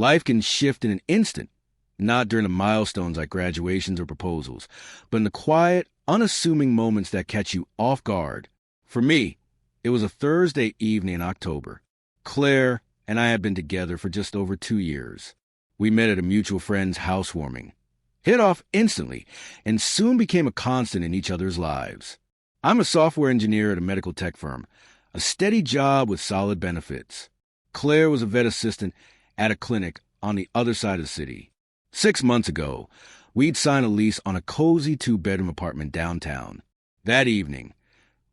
Life can shift in an instant, not during the milestones like graduations or proposals, but in the quiet, unassuming moments that catch you off guard. For me, it was a Thursday evening in October. Claire and I had been together for just over 2 years. We met at a mutual friend's housewarming, hit off instantly, and soon became a constant in each other's lives. I'm a software engineer at a medical tech firm, a steady job with solid benefits. Claire was a vet assistant at a clinic on the other side of the city. 6 months ago, we'd signed a lease on a cozy 2-bedroom apartment downtown. That evening,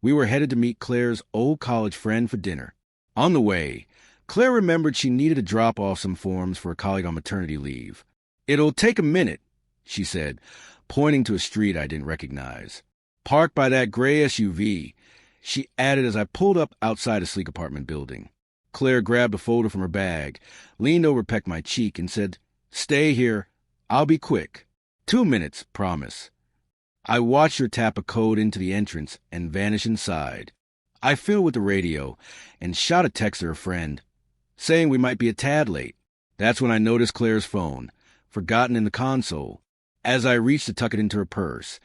we were headed to meet Claire's old college friend for dinner. On the way, Claire remembered she needed to drop off some forms for a colleague on maternity leave. "It'll take a minute," she said, pointing to a street I didn't recognize. "Parked by that gray SUV," she added as I pulled up outside a sleek apartment building. Claire grabbed a folder from her bag, leaned over, pecked my cheek, and said, "Stay here. I'll be quick." 2 minutes, promise. I watched her tap a code into the entrance and vanish inside. I fiddled with the radio and shot a text to her friend, saying we might be a tad late. That's when I noticed Claire's phone, forgotten in the console. As I reached to tuck it into her purse,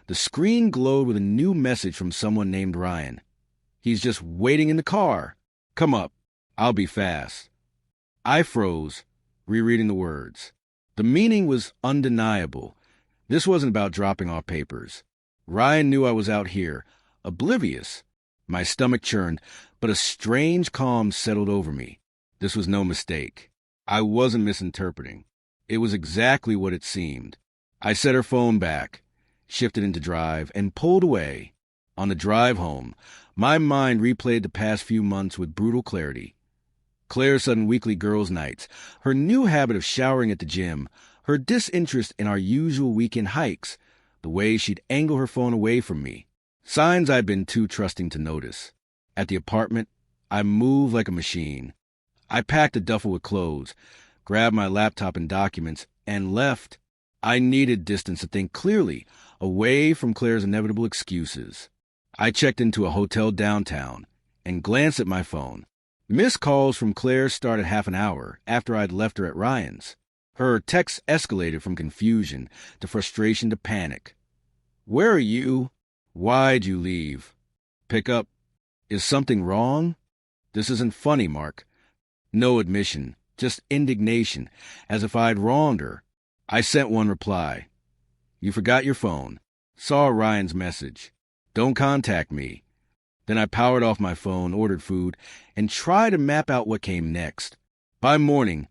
the screen glowed with a new message from someone named Ryan. "He's just waiting in the car. Come up. I'll be fast." I froze, rereading the words. The meaning was undeniable. This wasn't about dropping off papers. Ryan knew I was out here, oblivious. My stomach churned, but a strange calm settled over me. This was no mistake. I wasn't misinterpreting. It was exactly what it seemed. I set her phone back, shifted into drive, and pulled away. On the drive home, my mind replayed the past few months with brutal clarity. Claire's sudden weekly girls' nights, her new habit of showering at the gym, her disinterest in our usual weekend hikes, the way she'd angle her phone away from me. Signs I'd been too trusting to notice. At the apartment, I moved like a machine. I packed a duffel with clothes, grabbed my laptop and documents, and left. I needed distance to think clearly, away from Claire's inevitable excuses. I checked into a hotel downtown and glanced at my phone. Missed calls from Claire started half an hour after I'd left her at Ryan's. Her texts escalated from confusion to frustration to panic. "Where are you? Why'd you leave? Pick up. Is something wrong? This isn't funny, Mark." No admission, just indignation, as if I'd wronged her. I sent one reply. "You forgot your phone. Saw Ryan's message. Don't contact me." Then I powered off my phone, ordered food, and tried to map out what came next. By morning,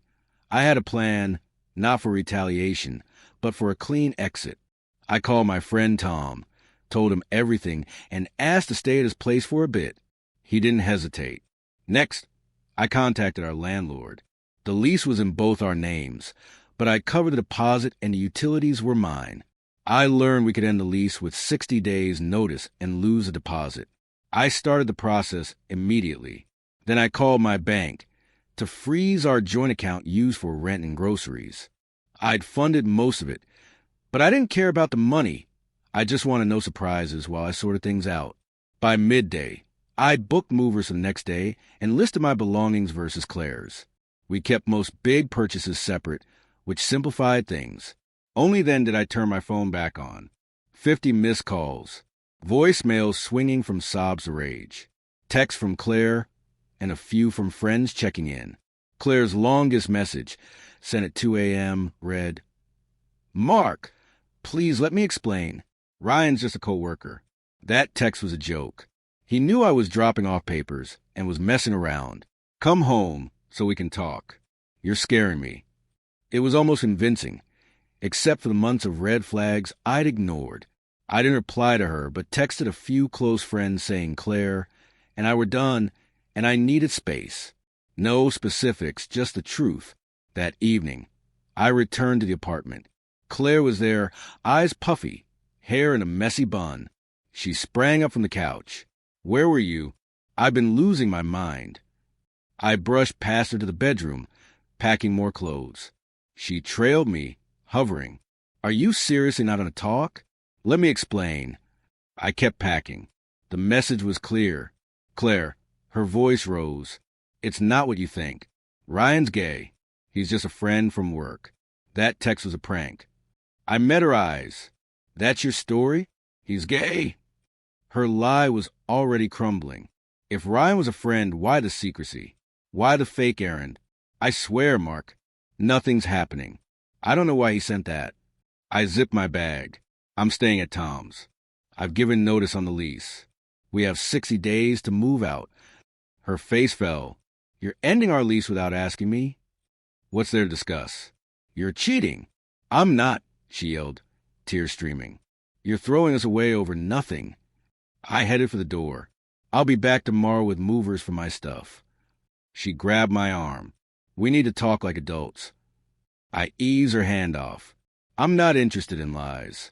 I had a plan, not for retaliation, but for a clean exit. I called my friend Tom, told him everything, and asked to stay at his place for a bit. He didn't hesitate. Next, I contacted our landlord. The lease was in both our names, but I covered the deposit and the utilities were mine. I learned we could end the lease with 60 days' notice and lose the deposit. I started the process immediately. Then I called my bank to freeze our joint account used for rent and groceries. I'd funded most of it, but I didn't care about the money. I just wanted no surprises while I sorted things out. By midday, I booked movers for the next day and listed my belongings versus Claire's. We kept most big purchases separate, which simplified things. Only then did I turn my phone back on. 50 missed calls. Voicemails swinging from sobs to rage. Texts from Claire and a few from friends checking in. Claire's longest message, sent at 2 a.m., read, "Mark, please let me explain. Ryan's just a co-worker." That text was a joke. He knew I was dropping off papers and was messing around. "Come home so we can talk. You're scaring me." It was almost convincing, except for the months of red flags I'd ignored. I didn't reply to her, but texted a few close friends saying Claire and I were done, and I needed space. No specifics, just the truth. That evening, I returned to the apartment. Claire was there, eyes puffy, hair in a messy bun. She sprang up from the couch. "Where were you? I've been losing my mind." I brushed past her to the bedroom, packing more clothes. She trailed me, hovering. "Are you seriously not going to talk? Let me explain." I kept packing. The message was clear. "Claire," her voice rose, "it's not what you think. Ryan's gay. He's just a friend from work. That text was a prank. I met her eyes. That's your story? He's gay. Her lie was already crumbling. If Ryan was a friend, why the secrecy? Why the fake errand? I swear, Mark, nothing's happening. I don't know why he sent that. I zipped my bag. I'm staying at Tom's. I've given notice on the lease. We have 60 days to move out. Her face fell. You're ending our lease without asking me? What's there to discuss? You're cheating. I'm not, she yelled, tears streaming. You're throwing us away over nothing. I headed for the door. I'll be back tomorrow with movers for my stuff. She grabbed my arm. We need to talk like adults. I eased her hand off. I'm not interested in lies.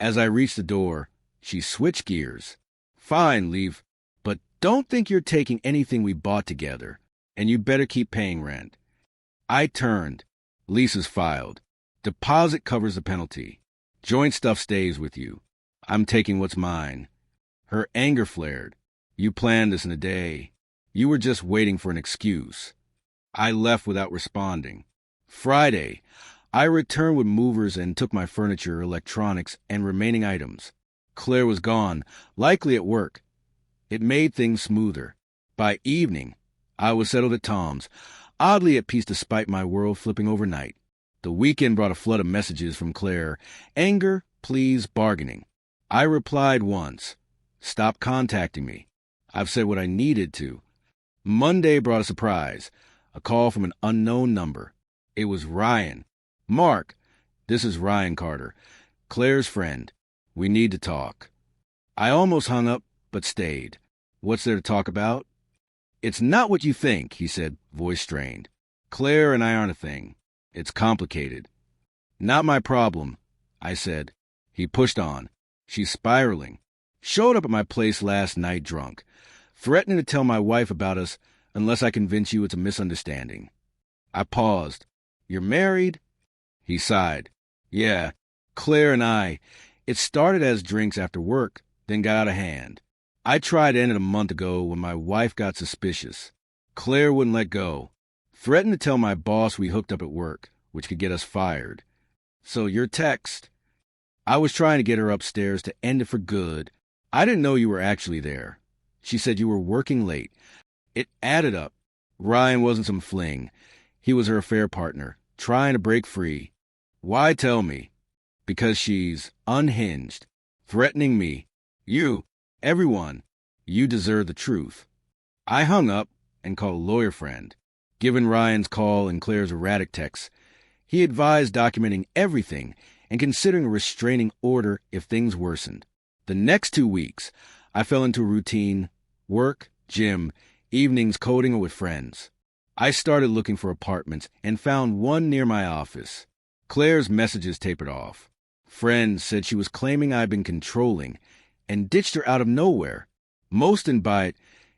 As I reached the door, she switched gears. Fine, leave, but don't think you're taking anything we bought together, and you better keep paying rent. I turned. Lease is filed. Deposit covers the penalty. Joint stuff stays with you. I'm taking what's mine. Her anger flared. You planned this in a day. You were just waiting for an excuse. I left without responding. Friday, I returned with movers and took my furniture, electronics, and remaining items. Claire was gone, likely at work. It made things smoother. By evening, I was settled at Tom's, oddly at peace despite my world flipping overnight. The weekend brought a flood of messages from Claire. Anger, pleas, bargaining. I replied once. Stop contacting me. I've said what I needed to. Monday brought a surprise. A call from an unknown number. It was Ryan. Mark, this is Ryan Carter, Claire's friend. We need to talk. I almost hung up, but stayed. What's there to talk about? It's not what you think, he said, voice strained. Claire and I aren't a thing. It's complicated. Not my problem, I said. He pushed on. She's spiraling. Showed up at my place last night drunk, threatening to tell my wife about us unless I convince you it's a misunderstanding. I paused. You're married? He sighed. Yeah, Claire and I. It started as drinks after work, then got out of hand. I tried to end it a month ago when my wife got suspicious. Claire wouldn't let go. Threatened to tell my boss we hooked up at work, which could get us fired. So your text. I was trying to get her upstairs to end it for good. I didn't know you were actually there. She said you were working late. It added up. Ryan wasn't some fling. He was her affair partner, trying to break free. Why tell me? Because she's unhinged, threatening me. You, everyone, you deserve the truth. I hung up and called a lawyer friend. Given Ryan's call and Claire's erratic texts, he advised documenting everything and considering a restraining order if things worsened. The next 2 weeks, I fell into a routine, work, gym, evenings coding or with friends. I started looking for apartments and found one near my office. Claire's messages tapered off. Friends said she was claiming I'd been controlling and ditched her out of nowhere. Most didn't buy it,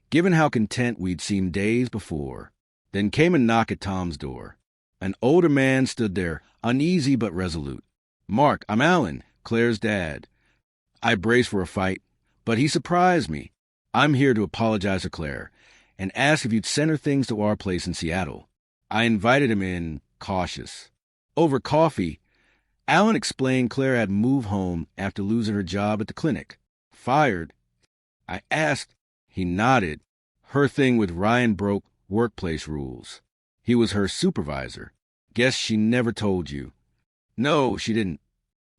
given how content we'd seemed days before. Then came a knock at Tom's door. An older man stood there, uneasy but resolute. Mark, I'm Alan, Claire's dad. I braced for a fight, but he surprised me. I'm here to apologize to Claire and ask if you'd send her things to our place in Seattle. I invited him in, cautious. Over coffee, Alan explained Claire had moved home after losing her job at the clinic. Fired. I asked. He nodded. Her thing with Ryan broke workplace rules. He was her supervisor. Guess she never told you. No, she didn't.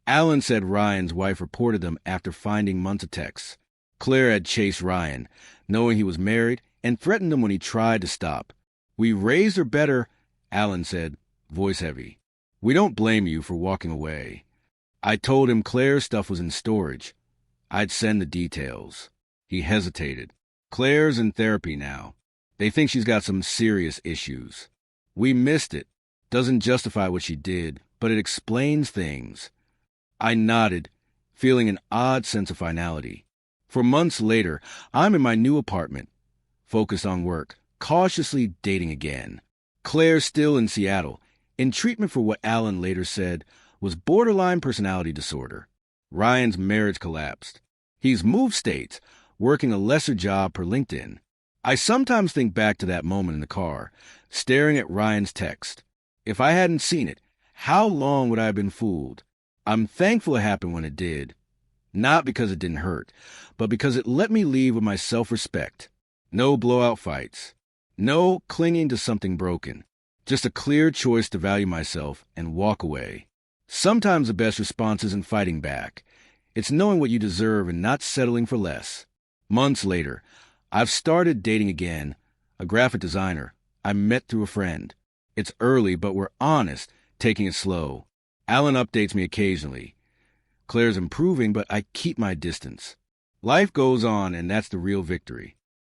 Alan said Ryan's wife reported them after finding months of texts. Claire had chased Ryan, knowing he was married, and threatened him when he tried to stop. We raised her better, Alan said, voice heavy. We don't blame you for walking away. I told him Claire's stuff was in storage. I'd send the details. He hesitated. Claire's in therapy now. They think she's got some serious issues. We missed it. Doesn't justify what she did, but it explains things. I nodded, feeling an odd sense of finality. For months later, I'm in my new apartment, focused on work, cautiously dating again. Claire's still in Seattle, in treatment for what Alan later said was borderline personality disorder. Ryan's marriage collapsed. He's moved states, working a lesser job per LinkedIn. I sometimes think back to that moment in the car, staring at Ryan's text. If I hadn't seen it, how long would I have been fooled? I'm thankful it happened when it did. Not because it didn't hurt, but because it let me leave with my self-respect. No blowout fights. No clinging to something broken. Just a clear choice to value myself and walk away. Sometimes the best response isn't fighting back. It's knowing what you deserve and not settling for less. Months later, I've started dating again, a graphic designer I met through a friend. It's early, but we're honest, taking it slow. Alan updates me occasionally. Claire's improving, but I keep my distance. Life goes on, and that's the real victory.